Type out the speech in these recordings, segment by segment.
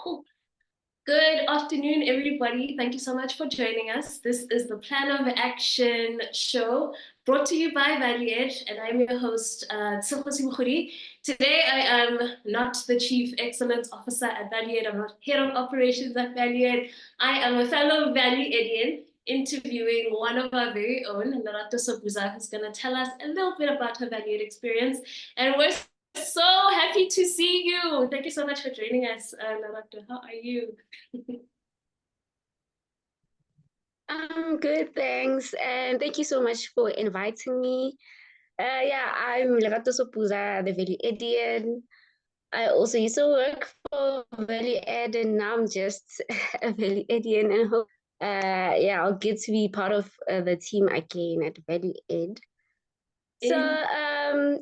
Cool. Good afternoon, everybody. Thank you so much for joining us. This is the Plan of Action show brought to you by ValueEd, and I'm your host, Sobhuza. Today, I am not the Chief Excellence Officer at ValueEd. I'm not Head of Operations at ValueEd. I am a fellow ValueEdian interviewing one of our very own, Lerato Sobhuza, who's going to tell us a little bit about her ValueEd experience. And we're so happy to see you. Thank you so much for joining us, Lerato. How are you? I'm good, thanks. And thank you so much for inviting me. I'm Lerato Sobhuza, the Value Edian. I also used to work for Value Ed, and now I'm just a Value Edian. And hope, I'll get to be part of the team again at Value Ed. So,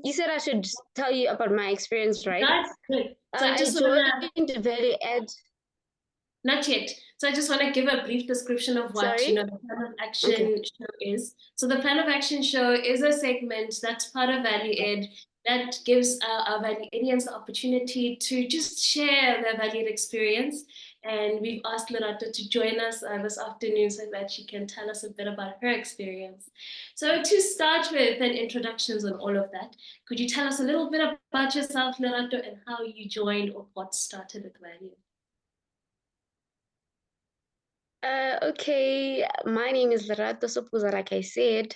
you said I should tell you about my experience, right? That's good. So I just joined Value Ed. Not yet. So I just want to give a brief description of what the Plan of Action show is. So the Plan of Action show is a segment that's part of ValueEd that gives our ValueEdians the opportunity to just share their valued experience. And we've asked Lerato to join us this afternoon so that she can tell us a bit about her experience. So to start with and introductions on all of that, could you tell us a little bit about yourself, Lerato, and how you joined or got started with Value? Okay, my name is Lerato Sobhuza. Like I said,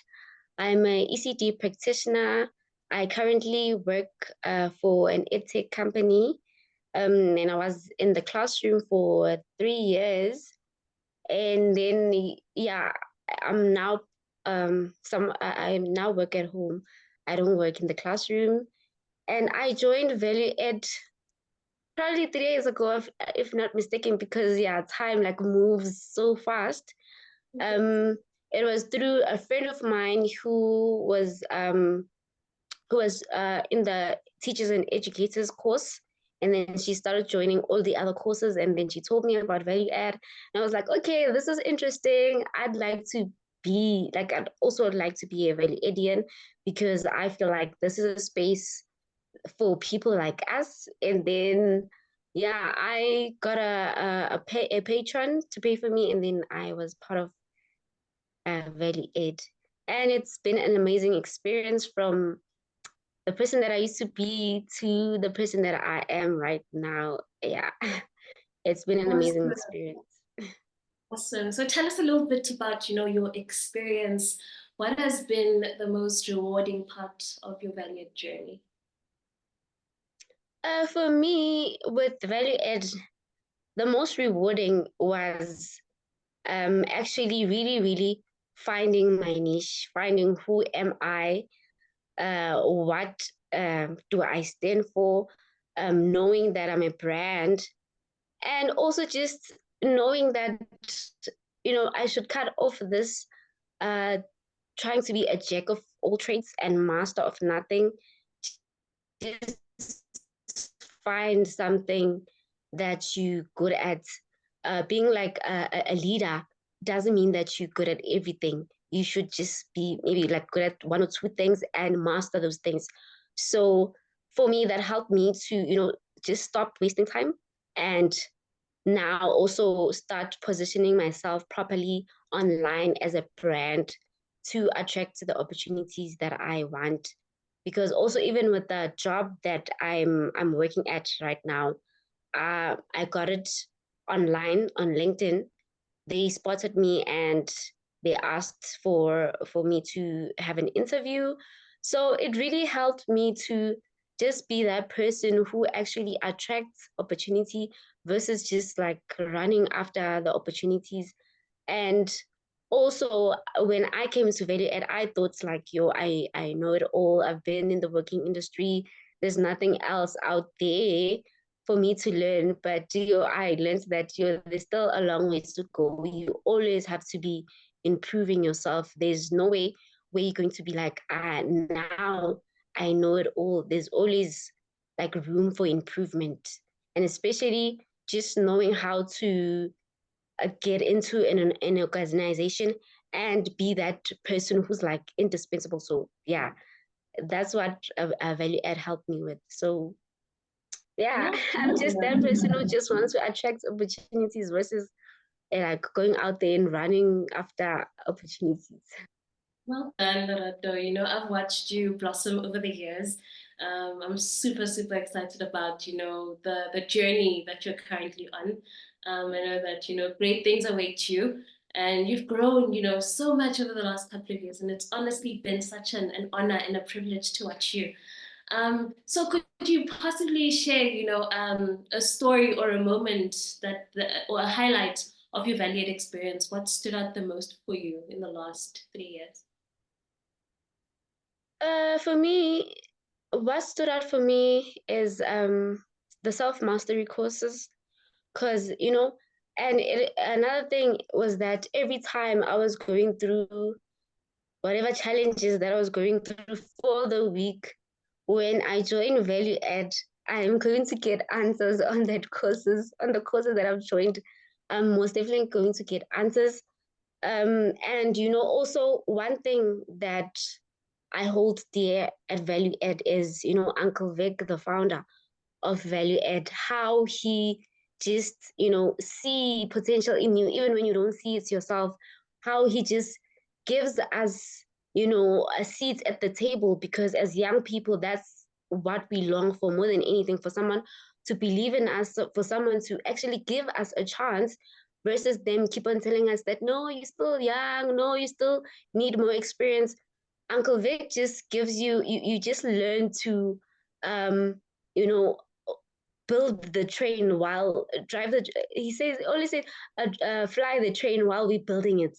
I'm an ECD practitioner. I currently work for an edtech company, and I was in the classroom for 3 years, and then I'm now I now work at home. I don't work in the classroom, and I joined Value Ed probably 3 years ago, if not mistaken, because time like moves so fast. It was through a friend of mine who was in the teachers and educators course, and then she started joining all the other courses, and then she told me about value add, and I was like, okay, this is interesting. I'd also like to be a value addian, because I feel like this is a space for people like us. And then I got a patron to pay for me, and then I was part of Value Ed, and it's been an amazing experience from the person that I used to be to the person that I am right now. Yeah, it's been an amazing experience. Awesome. So tell us a little bit about, your experience. What has been the most rewarding part of your value journey? For me, with Value Ed, the most rewarding was actually really, really finding my niche, finding who am I, what do I stand for, knowing that I'm a brand, and also just knowing that I should cut off this trying to be a jack of all trades and master of nothing. Just find something that you're good at. Being like a leader doesn't mean that you're good at everything. You should just be maybe like good at one or two things and master those things. So for me, that helped me to just stop wasting time, and now also start positioning myself properly online as a brand to attract the opportunities that I want. Because also, even with the job that I'm working at right now, I got it online on LinkedIn. They spotted me and they asked for me to have an interview. So it really helped me to just be that person who actually attracts opportunity versus just like running after the opportunities. And also, when I came to Value Ed, I thought like, yo, I know it all. I've been in the working industry. There's nothing else out there for me to learn. But I learned that there's still a long ways to go. You always have to be improving yourself. There's no way where you're going to be like, now I know it all. There's always like room for improvement. And especially just knowing how to get into an organization and be that person who's like indispensable. So yeah, that's what a value add helped me with. So Yeah, No. I'm just that person who just wants to attract opportunities versus like going out there and running after opportunities. Well done, Lerato. I've watched you blossom over the years. I'm super, super excited about, the journey that you're currently on. I know that, great things await you. And you've grown, so much over the last couple of years. And it's honestly been such an honor and a privilege to watch you. So could you possibly share, a story or a moment or a highlight of your valued experience? What stood out the most for you in the last 3 years? For me, what stood out for me is the self-mastery courses, because and another thing was that every time I was going through whatever challenges that I was going through for the week, when I join value add, I'm going to get answers on the courses that I've joined. I'm most definitely going to get answers. And also one thing that I hold dear at value add is, Uncle Vic, the founder of value add, how he just see potential in you even when you don't see it yourself, how he just gives us a seat at the table, because as young people, that's what we long for more than anything, for someone to believe in us, for someone to actually give us a chance, versus them keep on telling us that no, you're still young, no, you still need more experience. Uncle Vic just gives you just learn to you know build the train while drive the he says always say fly the train while we're building it.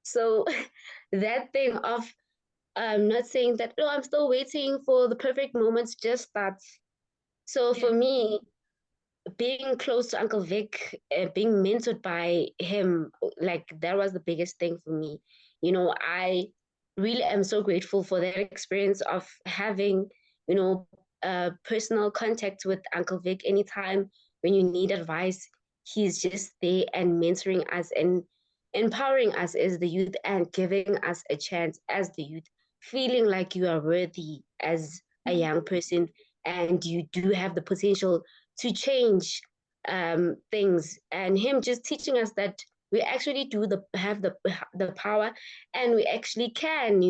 So that thing of not saying that, no, I'm still waiting for the perfect moment to just start. So Yeah. for me, being close to Uncle Vic, being mentored by him, like that was the biggest thing for me. I really am so grateful for that experience of having, personal contact with Uncle Vic. Anytime when you need advice, he's just there and mentoring us and empowering us as the youth and giving us a chance as the youth, feeling like you are worthy as a young person and you do have the potential to change things, and him just teaching us that we actually do have the power, and we actually can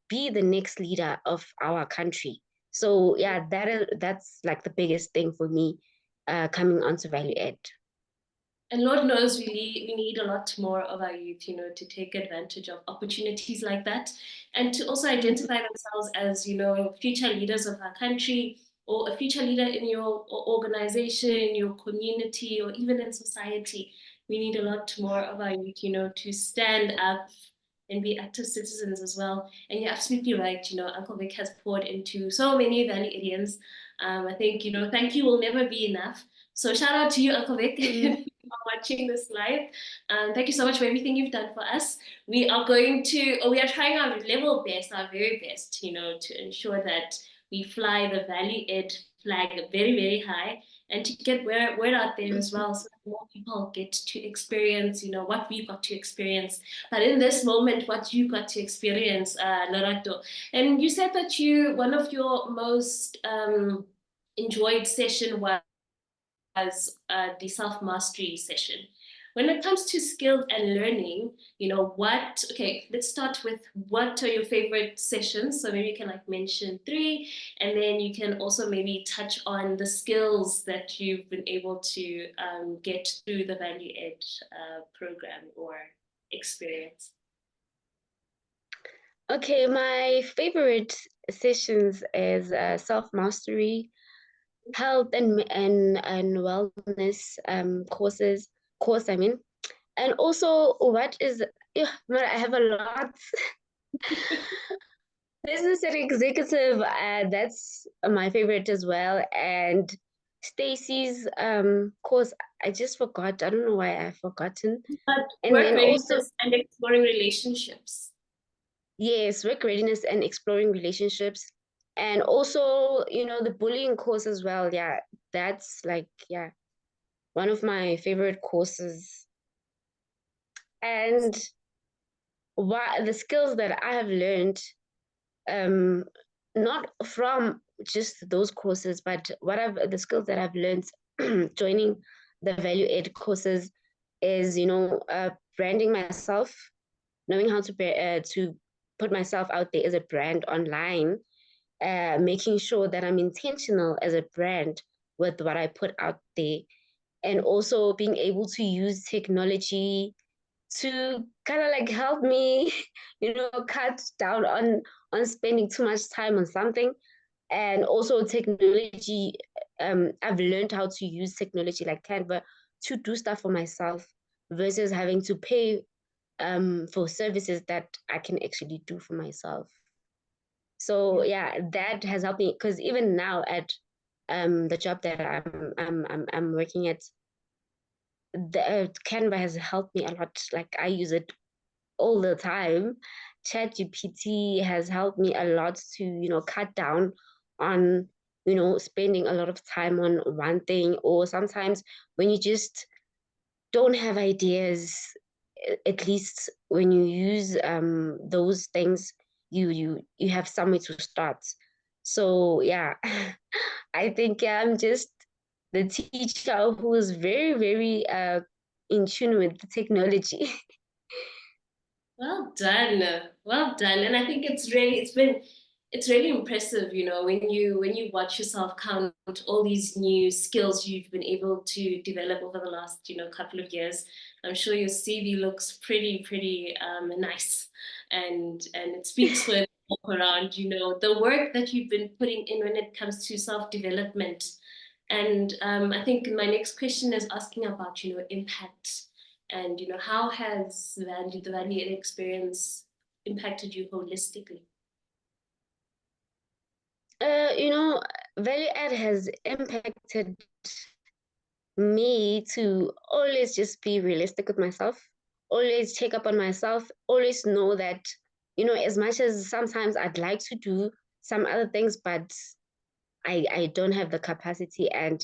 be the next leader of our country. So yeah, that's like the biggest thing for me coming onto value add. And Lord knows we need a lot more of our youth, to take advantage of opportunities like that and to also identify themselves as, future leaders of our country or a future leader in your organization, your community, or even in society. We need a lot more of our youth, to stand up and be active citizens as well. And you're absolutely right, Uncle Vic has poured into so many value idioms. I think, thank you will never be enough. So shout out to you, Uncle Vic, Mm. watching this live. Thank you so much for everything you've done for us. We are we are trying our level best, our very best, to ensure that we fly the Valley Ed flag very, very high and to get word out there as well so that more people get to experience, what we've got to experience. But in this moment, what you got to experience, Lerato. And you said that one of your most enjoyed session was the self-mastery session. When it comes to skills and learning, okay, let's start with what are your favorite sessions? So maybe you can like mention three, and then you can also maybe touch on the skills that you've been able to get through the Value Ed program or experience. Okay, my favorite sessions is self mastery, health and wellness course, I mean. And also, what is, yeah, man, I have a lot. Business and executive, that's my favorite as well. And Stacy's course, I just forgot. I don't know why I've forgotten. But And work then also, readiness and exploring relationships. yes, work readiness and exploring relationships. And also, the bullying course as well. Yeah, that's like, yeah, one of my favorite courses. And what the skills that I have learned, um, not from just those courses, but the skills that I've learned joining the value add courses is, branding myself, knowing how to put myself out there as a brand online, making sure that I'm intentional as a brand with what I put out there, and also being able to use technology to kind of like help me, cut down on spending too much time on something. And also technology, I've learned how to use technology like Canva to do stuff for myself versus having to pay for services that I can actually do for myself. So yeah, that has helped me, because even now at the job that I'm working at, the Canva has helped me a lot. Like I use it all the time. ChatGPT has helped me a lot to, cut down on, spending a lot of time on one thing. Or sometimes when you just don't have ideas, at least when you use those things, you have somewhere to start. So yeah, I think I'm just the teacher who is very, very in tune with the technology. Well done. Well done. And I think it's really impressive, when you watch yourself count all these new skills you've been able to develop over the last, couple of years. I'm sure your CV looks pretty nice, and it speaks for itself around, the work that you've been putting in when it comes to self-development. And I think my next question is asking about, impact, and how has the value and experience impacted you holistically? You know, value add has impacted me to always just be realistic with myself, always check up on myself, always know that, as much as sometimes I'd like to do some other things, but I don't have the capacity, and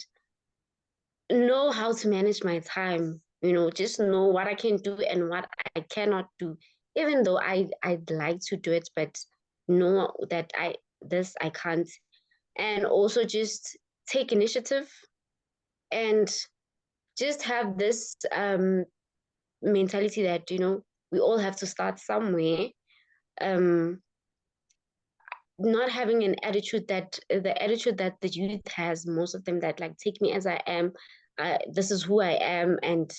know how to manage my time, just know what I can do and what I cannot do, even though I'd like to do it, but know that I can't. And also just take initiative and just have this mentality that, we all have to start somewhere. um not having an attitude that the attitude that the youth has, most of them, that like, take me as I am, this is who I am, and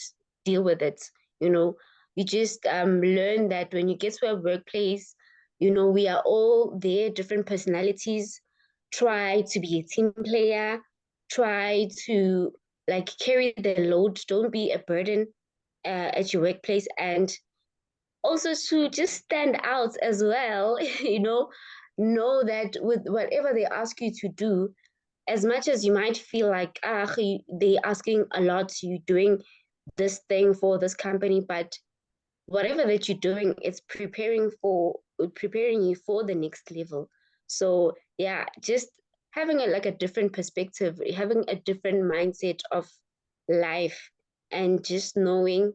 deal with it. you know you just learn that when you get to a workplace, we are all there, different personalities. Try to be a team player, try to like carry the load, don't be a burden at your workplace, and also to just stand out as well. Know that with whatever they ask you to do, as much as you might feel like, they asking a lot, you doing this thing for this company, but whatever that you're doing, it's preparing you for the next level. So yeah, just having like a different perspective, having a different mindset of life, and just knowing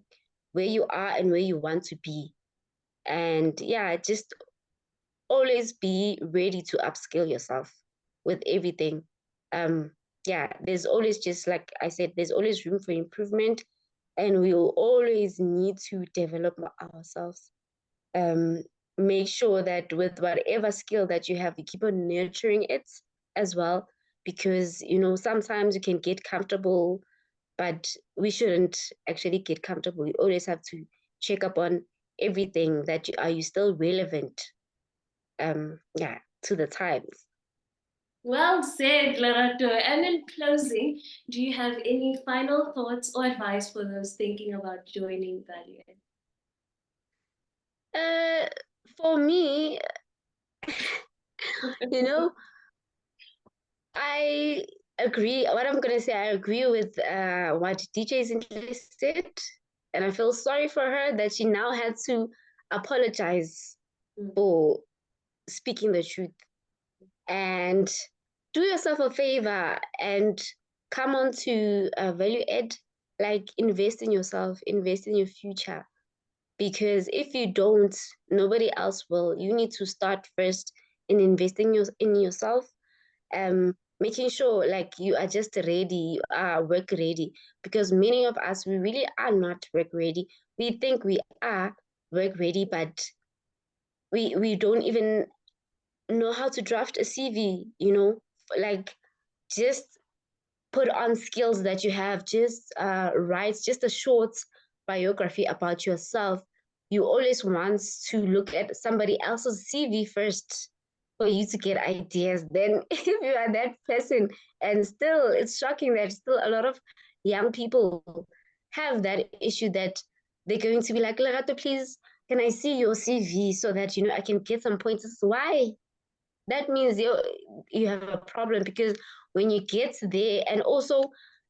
where you are and where you want to be. And yeah, just always be ready to upskill yourself with everything. Yeah, there's always, just like I said, there's always room for improvement, and we will always need to develop ourselves. um Make sure that with whatever skill that you have, you keep on nurturing it as well, because sometimes you can get comfortable, but we shouldn't actually get comfortable. You always have to check up on everything, that are you still relevant, yeah, to the times. Well said, Lerato. And in closing, do you have any final thoughts or advice for those thinking about joining Value? uh for me, you know I agree. What I'm gonna say, I agree with what DJ Zintle said, and I feel sorry for her that she now had to apologize for speaking the truth. And do yourself a favor and come on to value add. Like, invest in yourself, invest in your future, because if you don't, nobody else will. You need to start first in investing in yourself, making sure like you are just ready, you are work ready, because many of us, we really are not work ready. We think we are work ready, but we don't even know how to draft a CV, like just put on skills that you have, just write just a short biography about yourself. You always want to look at somebody else's CV first for you to get ideas. Then if you are that person, and still it's shocking that still a lot of young people have that issue, that they're going to be like, Lerato, please, can I see your CV so that I can get some pointers? Why? That means you have a problem, because when you get there, and also,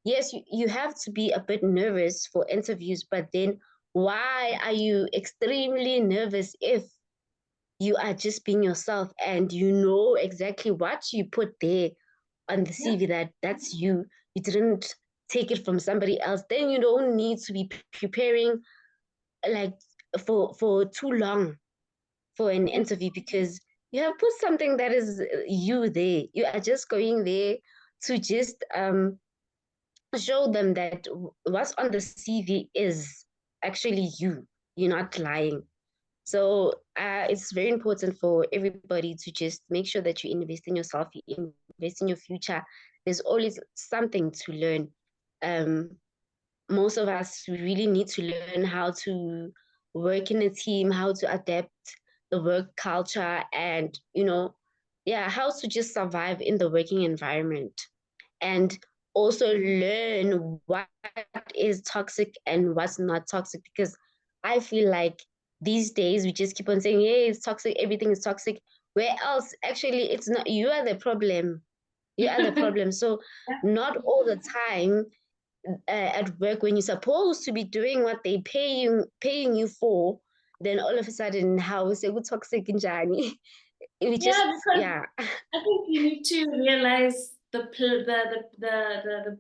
yes, you have to be a bit nervous for interviews, but then why are you extremely nervous if you are just being yourself and you know exactly what you put there on the CV, that's you didn't take it from somebody else? Then you don't need to be preparing like for too long for an interview, because you have put something that is you there. You are just going there to just show them that what's on the CV is actually you. You're not lying. So it's very important for everybody to just make sure that you invest in yourself, you invest in your future. There's always something to learn. Um, Most of us, we really need to learn how to work in a team, how to adapt the work culture, and yeah, how to just survive in the working environment, and also learn what is toxic and what's not toxic, because I feel like these days we just keep on saying, hey, it's toxic, everything is toxic, where else actually it's not. You are the problem. You are the problem. So not all the time at work, when you're supposed to be doing what they paying you for, then all of a sudden, how is it toxic in Jani? We just, Yeah, because yeah. I think you need to realize the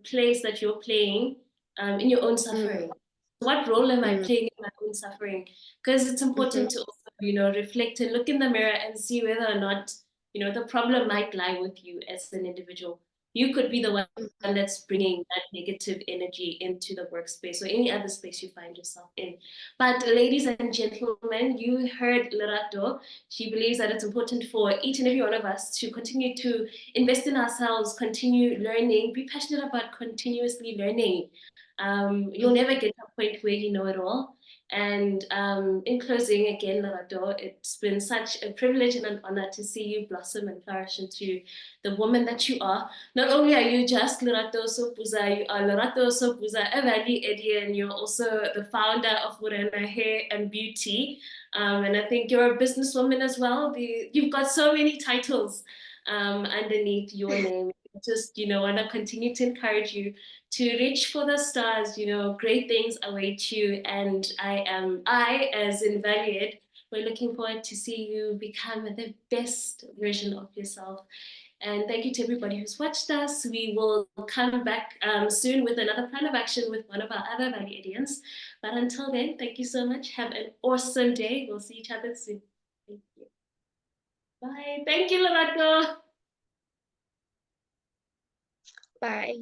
place that you're playing in your own Mm, suffering. What role am I mm, playing in my own suffering? Because it's mm-hmm, important to also, reflect and look in the mirror and see whether or not, the problem might lie with you as an individual. You could be the one mm-hmm, that's bringing that negative energy into the workspace or any other space you find yourself in. But ladies and gentlemen, you heard Lerato. She believes that it's important for each and every one of us to continue to invest in ourselves, continue learning, be passionate about continuously learning. You'll never get to a point where you know it all. And in closing, again, Lerato, it's been such a privilege and an honor to see you blossom and flourish into the woman that you are. Not only are you just Lerato Sobhuza, you are Lerato Sobhuza, a Valley Edian. You're also the founder of Morena Hair and Beauty. And I think you're a businesswoman as well. You've got so many titles underneath your name. Just, want to continue to encourage you to reach for the stars. Great things await you. And as invalued, we're looking forward to see you become the best version of yourself. And thank you to everybody who's watched us. We will come back soon with another plan of action with one of our other value idioms. But until then, thank you so much. Have an awesome day. We'll see each other soon. Thank you. Bye. Thank you, Lerato. bye.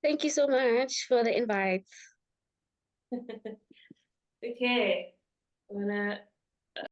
Thank you so much for the invite. Okay. I'm gonna